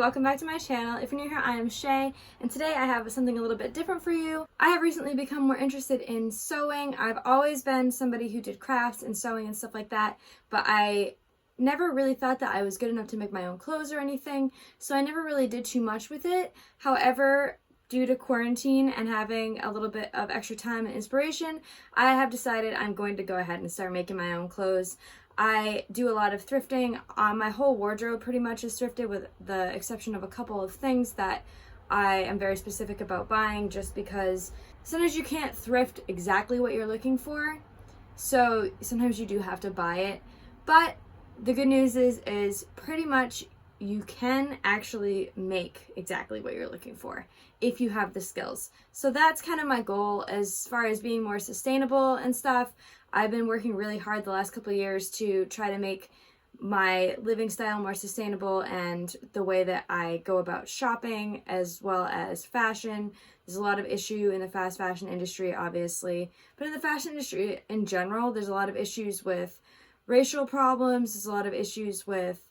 welcome back to my channel. If you're new here, I am Shay, and today I have something a little bit different for you. I have recently become more interested in sewing. I've always been somebody who did crafts and sewing and stuff like that, but I never really thought that I was good enough to make my own clothes or anything, so I never really did too much with it. However, due to quarantine and having a little bit of extra time and inspiration, I have decided I'm going to go ahead and start making my own clothes. I do a lot of thrifting. My whole wardrobe pretty much is thrifted with the exception of a couple of things that I am very specific about buying, just because sometimes you can't thrift exactly what you're looking for, so sometimes you do have to buy it. But the good news is pretty much you can actually make exactly what you're looking for if you have the skills. So that's kind of my goal as far as being more sustainable and stuff. I've been working really hard the last couple of years to try to make my living style more sustainable and the way that I go about shopping as well as fashion. There's a lot of issue in the fast fashion industry, obviously, but in the fashion industry in general, there's a lot of issues with racial problems. There's a lot of issues with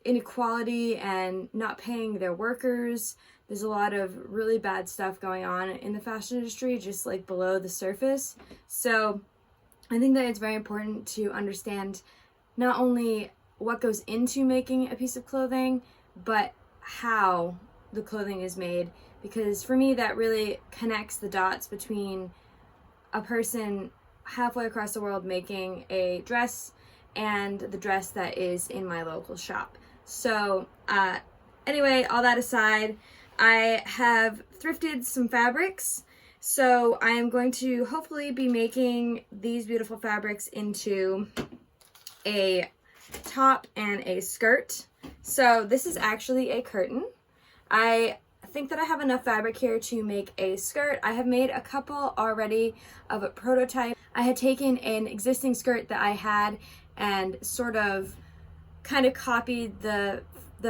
inequality and not paying their workers. There's a lot of really bad stuff going on in the fashion industry, just like below the surface. So I think that it's very important to understand not only what goes into making a piece of clothing, but how the clothing is made, because for me that really connects the dots between a person halfway across the world making a dress and the dress that is in my local shop. So anyway, all that aside, I have thrifted some fabrics. So I am going to hopefully be making these beautiful fabrics into a top and a skirt. So this is actually a curtain. I think that I have enough fabric here to make a skirt. I have made a couple already of a prototype. I had taken an existing skirt that I had and sort of kind of copied the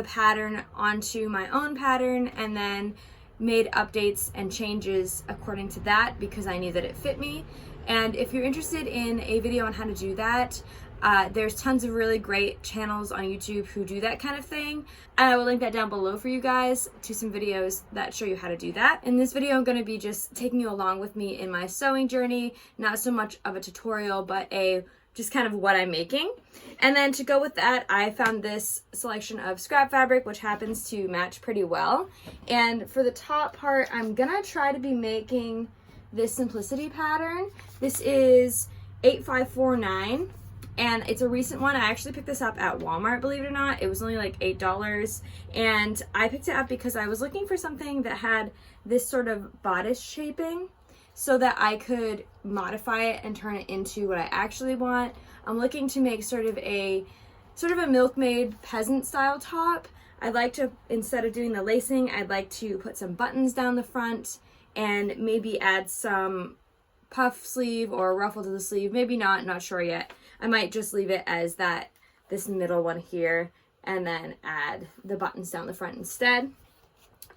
pattern onto my own pattern and then made updates and changes according to that because I knew that it fit me. And if you're interested in a video on how to do that, there's tons of really great channels on YouTube who do that kind of thing. And I will link that down below for you guys to some videos that show you how to do that. In this video, I'm going to be just taking you along with me in my sewing journey, not so much of a tutorial, but just kind of what I'm making. And then to go with that, I found this selection of scrap fabric, which happens to match pretty well. And for the top part, I'm gonna try to be making this simplicity pattern. This is 8549, and it's a recent one. I actually picked this up at Walmart, believe it or not. It was only like $8, and I picked it up because I was looking for something that had this sort of bodice shaping, so that I could modify it and turn it into what I actually want. I'm looking to make sort of a milkmaid peasant style top. I'd like to, instead of doing the lacing, I'd like to put some buttons down the front and maybe add some puff sleeve or ruffle to the sleeve. Maybe not sure yet. I might just leave it as this middle one here and then add the buttons down the front instead.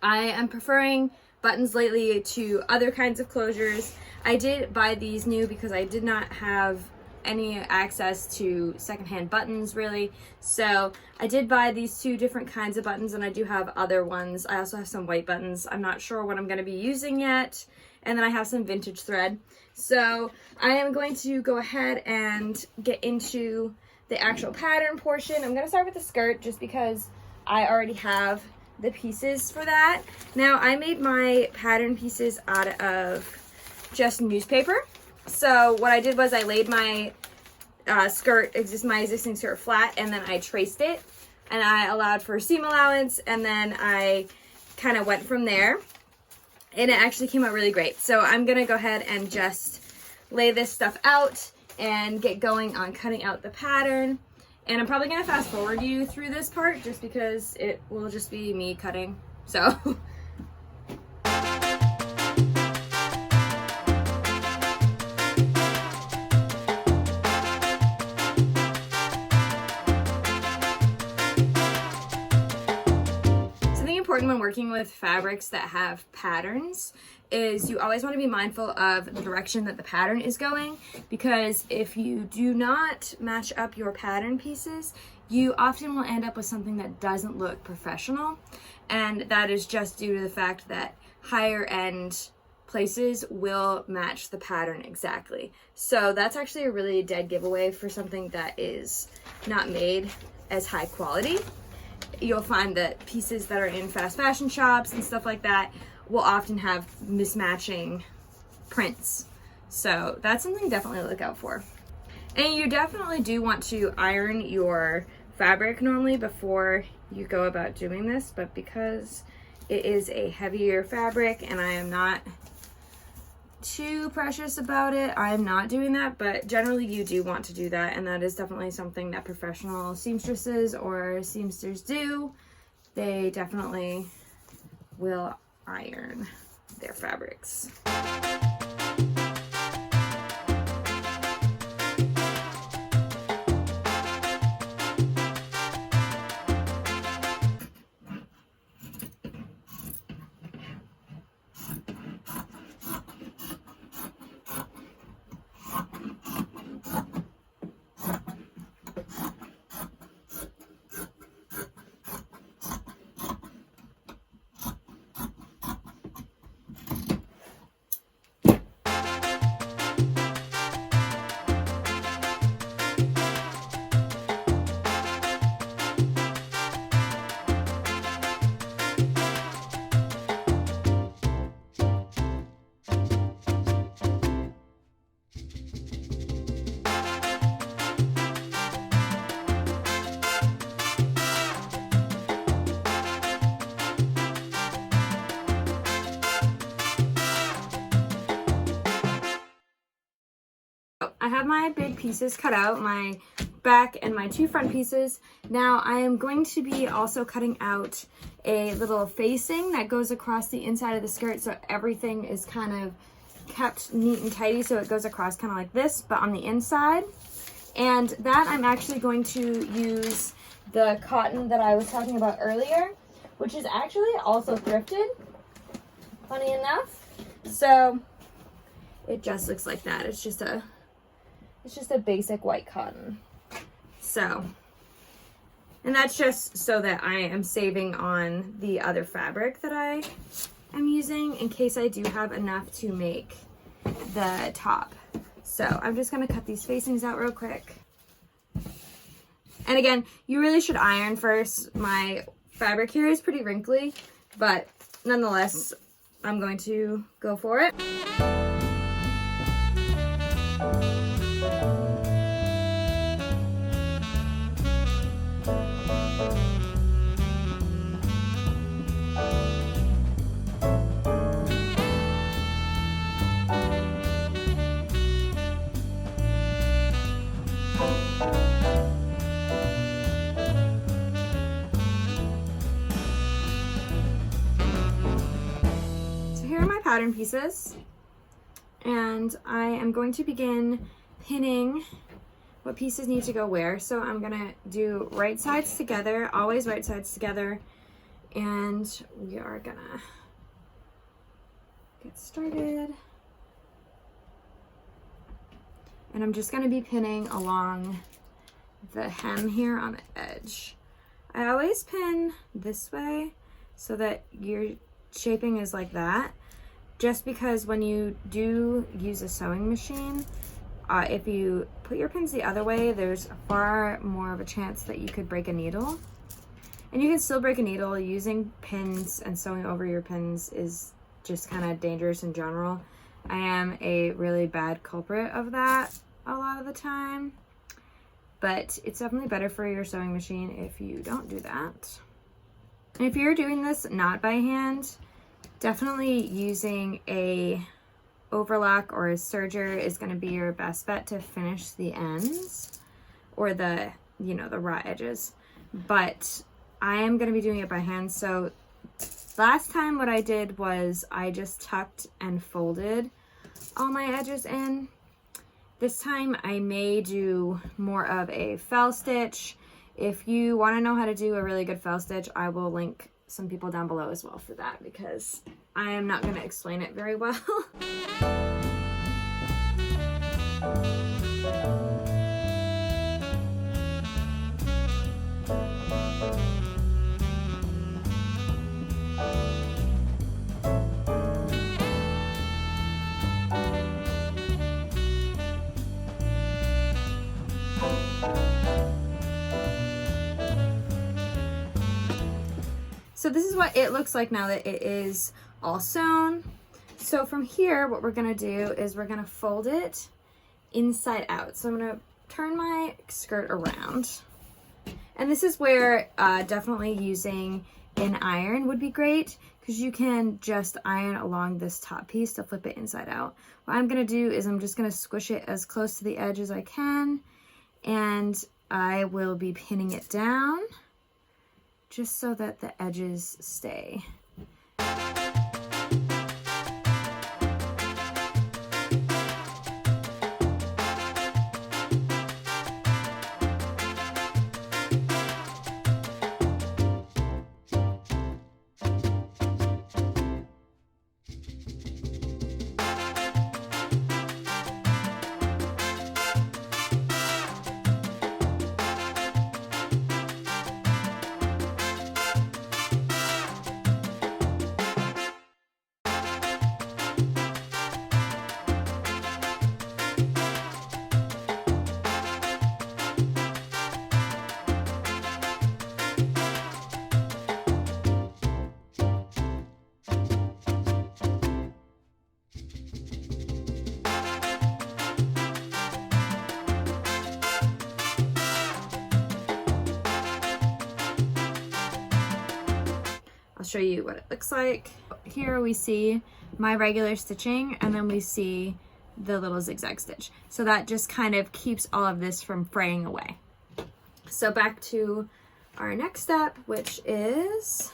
I am preferring buttons lately to other kinds of closures. I did buy these new because I did not have any access to secondhand buttons really. So I did buy these two different kinds of buttons, and I do have other ones. I also have some white buttons. I'm not sure what I'm going to be using yet. And then I have some vintage thread. So I am going to go ahead and get into the actual pattern portion. I'm going to start with the skirt just because I already have the pieces for that. Now I made my pattern pieces out of just newspaper. So what I did was I laid my my existing skirt flat, and then I traced it, and I allowed for seam allowance, and then I kind of went from there, and it actually came out really great. So I'm gonna go ahead and just lay this stuff out and get going on cutting out the pattern. And I'm probably going to fast forward you through this part just because it will just be me cutting. So something important important when working with fabrics that have patterns is you always want to be mindful of the direction that the pattern is going, because if you do not match up your pattern pieces, you often will end up with something that doesn't look professional, and that is just due to the fact that higher end places will match the pattern exactly. So that's actually a really dead giveaway for something that is not made as high quality. You'll find that pieces that are in fast fashion shops and stuff like that will often have mismatching prints. So that's something definitely to look out for. And you definitely do want to iron your fabric normally before you go about doing this, but because it is a heavier fabric and I am not too precious about it, I'm not doing that, but generally you do want to do that, and that is definitely something that professional seamstresses or seamsters do. They definitely will iron their fabrics. I have my big pieces cut out, my back and my two front pieces. Now I am going to be also cutting out a little facing that goes across the inside of the skirt, so everything is kind of kept neat and tidy, so it goes across kind of like this, but on the inside. And that I'm actually going to use the cotton that I was talking about earlier, which is actually also thrifted, funny enough. So it just looks like that. It's just a basic white cotton. So, and that's just so that I am saving on the other fabric that I am using in case I do have enough to make the top. So I'm just gonna cut these facings out real quick. And again, you really should iron first. My fabric here is pretty wrinkly, but nonetheless, I'm going to go for it. Pattern pieces, and I am going to begin pinning what pieces need to go where. So I'm gonna do right sides together, always right sides together, and we are gonna get started. And I'm just gonna be pinning along the hem here on the edge. I always pin this way so that your shaping is like that, just because when you do use a sewing machine, if you put your pins the other way, there's far more of a chance that you could break a needle. And you can still break a needle. Using pins and sewing over your pins is just kind of dangerous in general. I am a really bad culprit of that a lot of the time, but it's definitely better for your sewing machine if you don't do that. And if you're doing this not by hand, definitely using a overlock or a serger is going to be your best bet to finish the ends or the, the raw edges. But I am going to be doing it by hand. So last time what I did was I just tucked and folded all my edges in. This time I may do more of a fell stitch. If you want to know how to do a really good fell stitch, I will link some people down below as well for that, because I am not going to explain it very well. So this is what it looks like now that it is all sewn. So from here, what we're gonna do is we're gonna fold it inside out. So I'm gonna turn my skirt around. And this is where definitely using an iron would be great, because you can just iron along this top piece to flip it inside out. What I'm gonna do is I'm just gonna squish it as close to the edge as I can, and I will be pinning it down just so that the edges stay. I'll show you what it looks like. Here we see my regular stitching, and then we see the little zigzag stitch. So that just kind of keeps all of this from fraying away. So back to our next step, which is,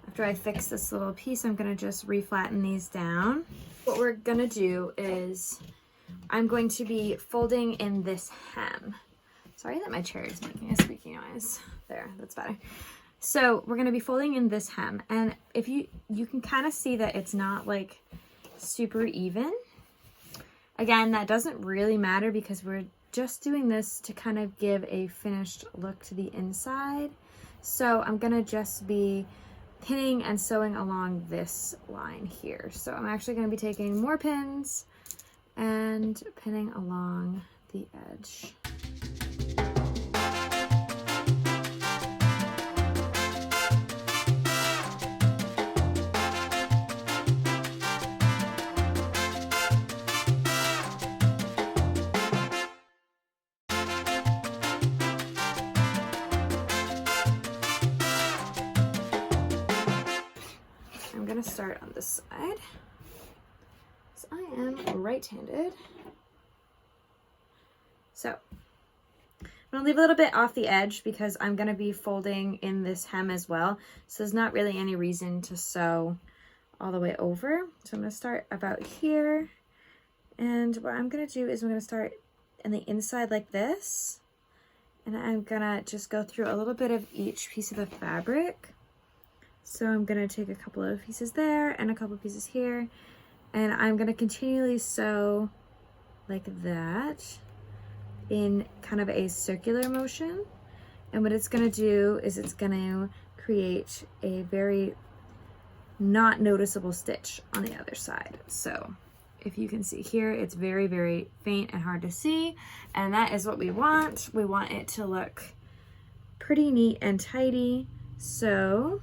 after I fix this little piece, I'm gonna just reflatten these down. What we're gonna do is I'm going to be folding in this hem. Sorry that my chair is making a squeaky noise. There, that's better. So we're gonna be folding in this hem, and if you can kind of see that it's not like super even. Again, that doesn't really matter because we're just doing this to kind of give a finished look to the inside. So I'm gonna just be pinning and sewing along this line here. So I'm actually gonna be taking more pins and pinning along the edge. I'm gonna start on this side. So I am right-handed. So I'm gonna leave a little bit off the edge because I'm gonna be folding in this hem as well. So there's not really any reason to sew all the way over. So I'm gonna start about here. And what I'm gonna do is I'm gonna start in the inside like this. And I'm gonna just go through a little bit of each piece of the fabric. So I'm gonna take a couple of pieces there and a couple of pieces here, and I'm gonna continually sew like that in kind of a circular motion. And what it's gonna do is it's gonna create a very not noticeable stitch on the other side. So if you can see here, it's very, very faint and hard to see, and that is what we want. We want it to look pretty neat and tidy. So,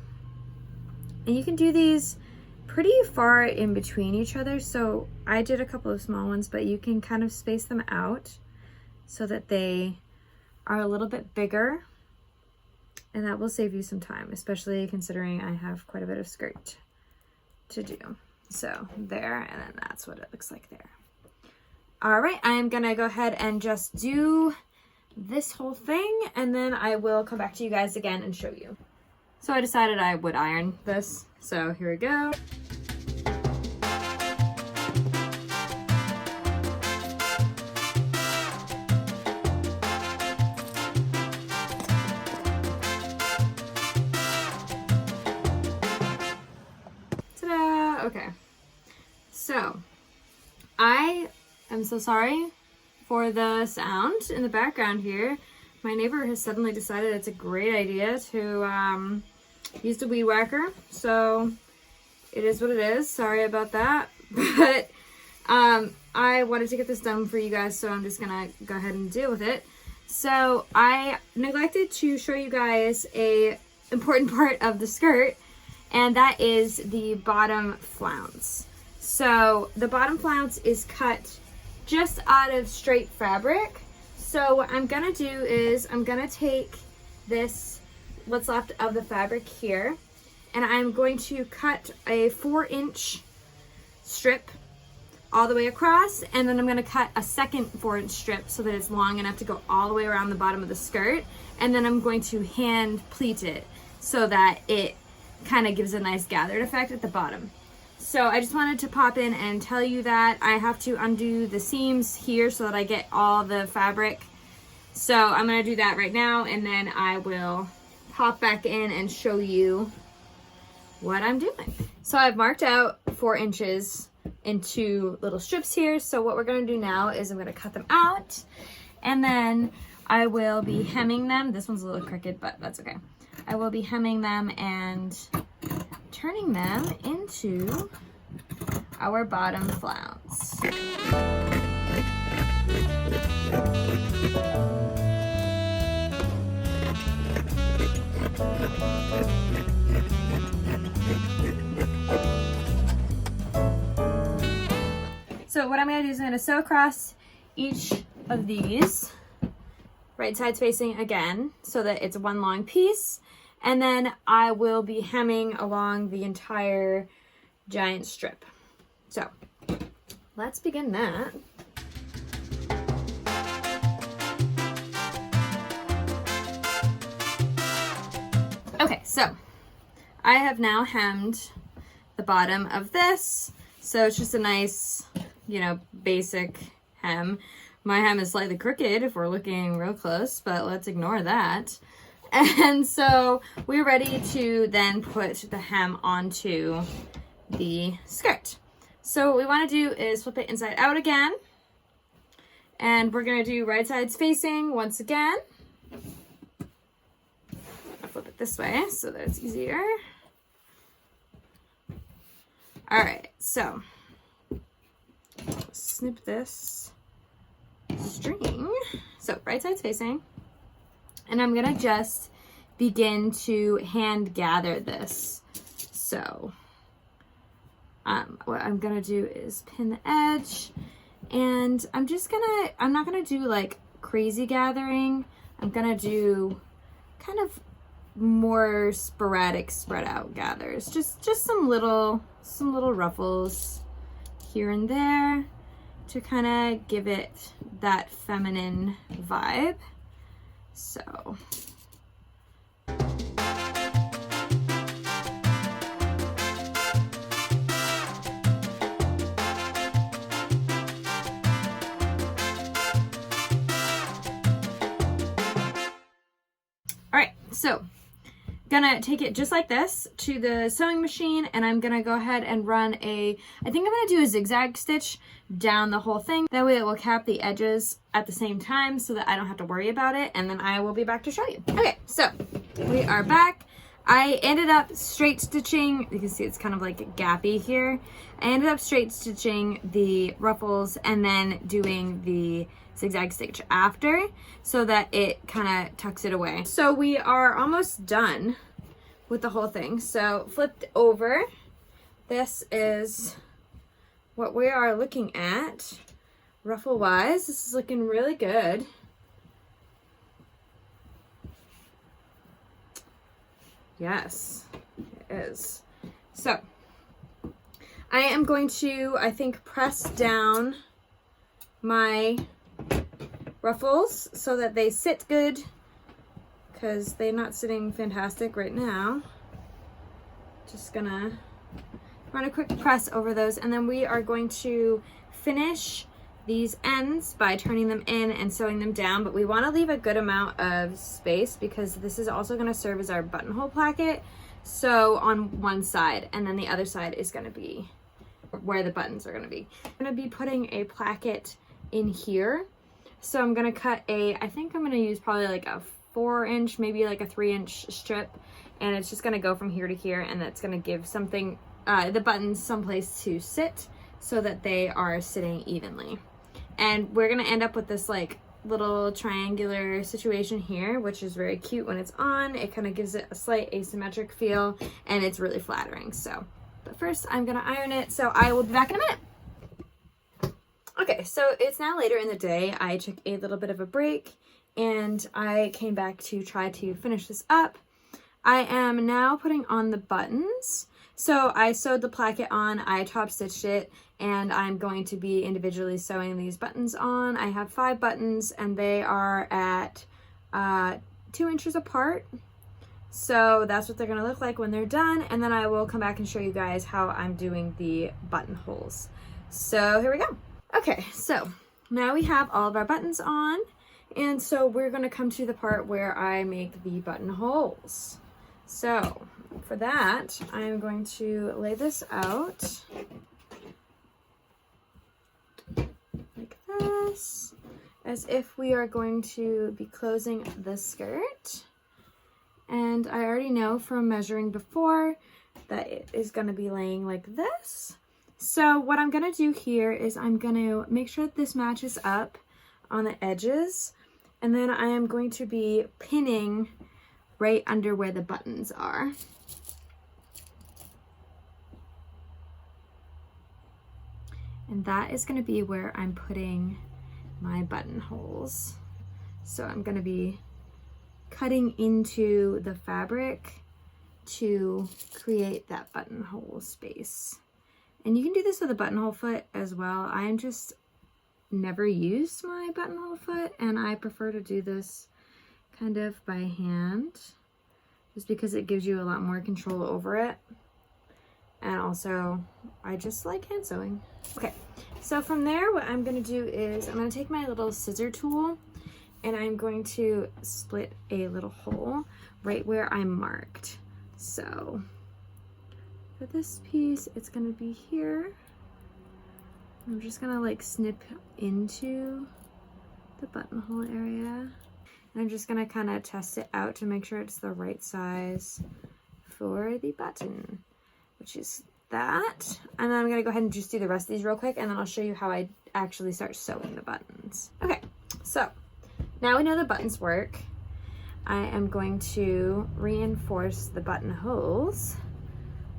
and you can do these pretty far in between each other. So I did a couple of small ones, but you can kind of space them out so that they are a little bit bigger, and that will save you some time, especially considering I have quite a bit of skirt to do. So there, and then that's what it looks like there. All right, I'm gonna go ahead and just do this whole thing, and then I will come back to you guys again and show you. So I decided I would iron this, so here we go. I'm so sorry for the sound in the background here. My neighbor has suddenly decided it's a great idea to use the weed whacker. So it is what it is. Sorry about that. But I wanted to get this done for you guys, so I'm just gonna go ahead and deal with it. So I neglected to show you guys a important part of the skirt, and that is the bottom flounce. So the bottom flounce is cut just out of straight fabric. So what I'm gonna do is I'm gonna take this, what's left of the fabric here, and I'm going to cut a 4-inch strip all the way across, and then I'm gonna cut a second 4-inch strip so that it's long enough to go all the way around the bottom of the skirt, and then I'm going to hand pleat it so that it kind of gives a nice gathered effect at the bottom. So I just wanted to pop in and tell you that I have to undo the seams here so that I get all the fabric. So I'm gonna do that right now, and then I will pop back in and show you what I'm doing. So I've marked out 4 inches into little strips here. So what we're gonna do now is I'm gonna cut them out, and then I will be hemming them. This one's a little crooked, but that's okay. I will be hemming them and turning them into our bottom flounce. So what I'm going to do is I'm going to sew across each of these, right sides facing again, so that it's one long piece. And then I will be hemming along the entire giant strip. So let's begin that. Okay, so I have now hemmed the bottom of this. So it's just a nice, you know, basic hem. My hem is slightly crooked if we're looking real close, but let's ignore that. And so we're ready to then put the hem onto the skirt. So what we want to do is flip it inside out again. And we're going to do right sides facing once again. I'll flip it this way so that it's easier. All right, so snip this string. So right sides facing. And I'm gonna just begin to hand gather this. So what I'm gonna do is pin the edge, and I'm not gonna do like crazy gathering. I'm gonna do kind of more sporadic spread out gathers. Just some little ruffles here and there to kind of give it that feminine vibe. So all right, so gonna take it just like this to the sewing machine, and I'm gonna go ahead and run I think I'm gonna do a zigzag stitch down the whole thing. That way it will cap the edges at the same time so that I don't have to worry about it, and then I will be back to show you. Okay, so we are back. I ended up straight stitching, you can see it's kind of like gappy here. I ended up straight stitching the ruffles and then doing the zigzag stitch after so that it kind of tucks it away. So we are almost done with the whole thing. So flipped over, this is what we are looking at ruffle wise. This is looking really good. Yes, it is. So I am going to, I think, press down my ruffles so that they sit good, because they're not sitting fantastic right now. Just gonna run a quick press over those, and then we are going to finish these ends by turning them in and sewing them down, but we want to leave a good amount of space because this is also going to serve as our buttonhole placket. So on one side, and then the other side is going to be where the buttons are going to be. I'm going to be putting a placket in here. So I'm gonna cut I think I'm gonna use probably like a 4-inch, maybe like a 3-inch strip, and it's just gonna go from here to here, and that's gonna give something, the buttons someplace to sit so that they are sitting evenly. And we're gonna end up with this like little triangular situation here, which is very cute when it's on. It kind of gives it a slight asymmetric feel, and it's really flattering. So, but first I'm gonna iron it, so I will be back in a minute. Okay, so it's now later in the day. I took a little bit of a break and I came back to try to finish this up. I am now putting on the buttons. So I sewed the placket on, I top stitched it, and I'm going to be individually sewing these buttons on. I have 5 buttons and they are at 2 inches apart. So that's what they're gonna look like when they're done. And then I will come back and show you guys how I'm doing the buttonholes. So here we go. Okay, so now we have all of our buttons on, and so we're going to come to the part where I make the buttonholes. So for that, I'm going to lay this out like this, as if we are going to be closing the skirt. And I already know from measuring before that it is going to be laying like this. So what I'm gonna do here is I'm gonna make sure that this matches up on the edges, and then I am going to be pinning right under where the buttons are. And that is gonna be where I'm putting my buttonholes. So I'm gonna be cutting into the fabric to create that buttonhole space. And you can do this with a buttonhole foot as well. I'm just never used my buttonhole foot, and I prefer to do this kind of by hand, just because it gives you a lot more control over it. And also, I just like hand sewing. Okay, so from there, what I'm gonna do is I'm gonna take my little scissor tool, and I'm going to split a little hole right where I marked. So for this piece, it's gonna be here. I'm just gonna like snip into the buttonhole area. And I'm just gonna kind of test it out to make sure it's the right size for the button, which is that. And then I'm gonna go ahead and just do the rest of these real quick, and then I'll show you how I actually start sewing the buttons. Okay, so now we know the buttons work. I am going to reinforce the buttonholes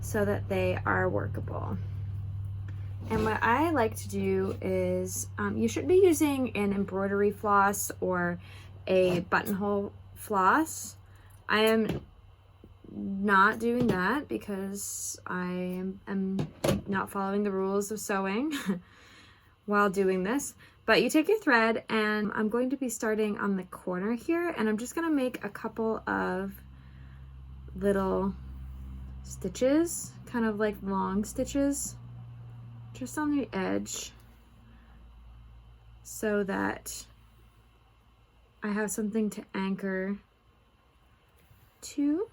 so that they are workable. And what I like to do is, you should be using an embroidery floss or a buttonhole floss. I am not doing that because I am not following the rules of sewing while doing this. But you take your thread, and I'm going to be starting on the corner here, and I'm just gonna make a couple of little stitches, kind of like long stitches, just on the edge, so that I have something to anchor to.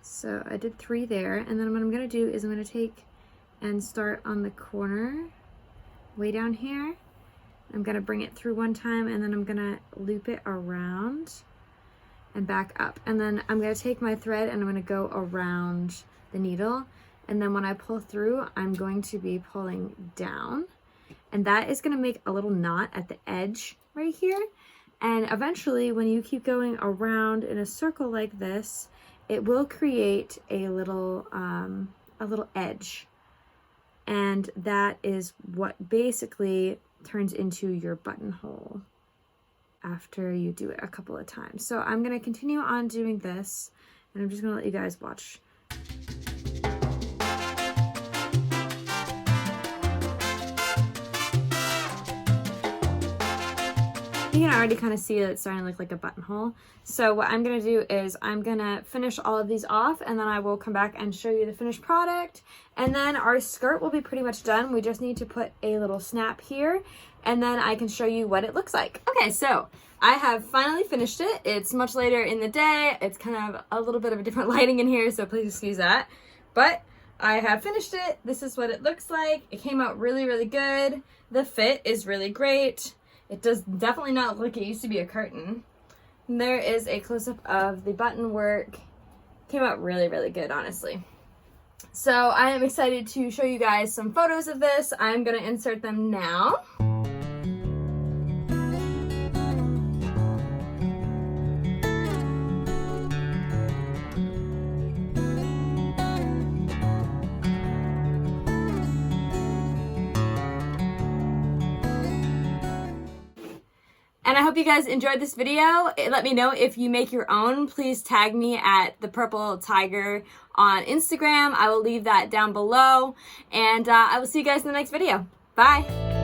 So I did 3 there, and then what I'm gonna do is I'm gonna take and start on the corner way down here. I'm gonna bring it through one time, and then I'm gonna loop it around and back up. And then I'm gonna take my thread and I'm gonna go around the needle. And then when I pull through, I'm going to be pulling down. And that is gonna make a little knot at the edge right here. And eventually, when you keep going around in a circle like this, it will create a little edge. And that is what basically turns into your buttonhole after you do it a couple of times. So I'm gonna continue on doing this, and I'm just gonna let you guys watch. You can already kind of see that it's starting to look like a buttonhole. So what I'm gonna do is I'm gonna finish all of these off, and then I will come back and show you the finished product. And then our skirt will be pretty much done. We just need to put a little snap here, and then I can show you what it looks like. Okay, so I have finally finished it. It's much later in the day. It's kind of a little bit of a different lighting in here, so please excuse that. But I have finished it. This is what it looks like. It came out really, really good. The fit is really great. It does definitely not look like it used to be a curtain. And there is a close-up of the button work. Came out really, really good, honestly. So I am excited to show you guys some photos of this. I'm gonna insert them now. And I hope you guys enjoyed this video. Let me know if you make your own. Please tag me at the Purple Tiger on Instagram. I will leave that down below. And I will see you guys in the next video. Bye.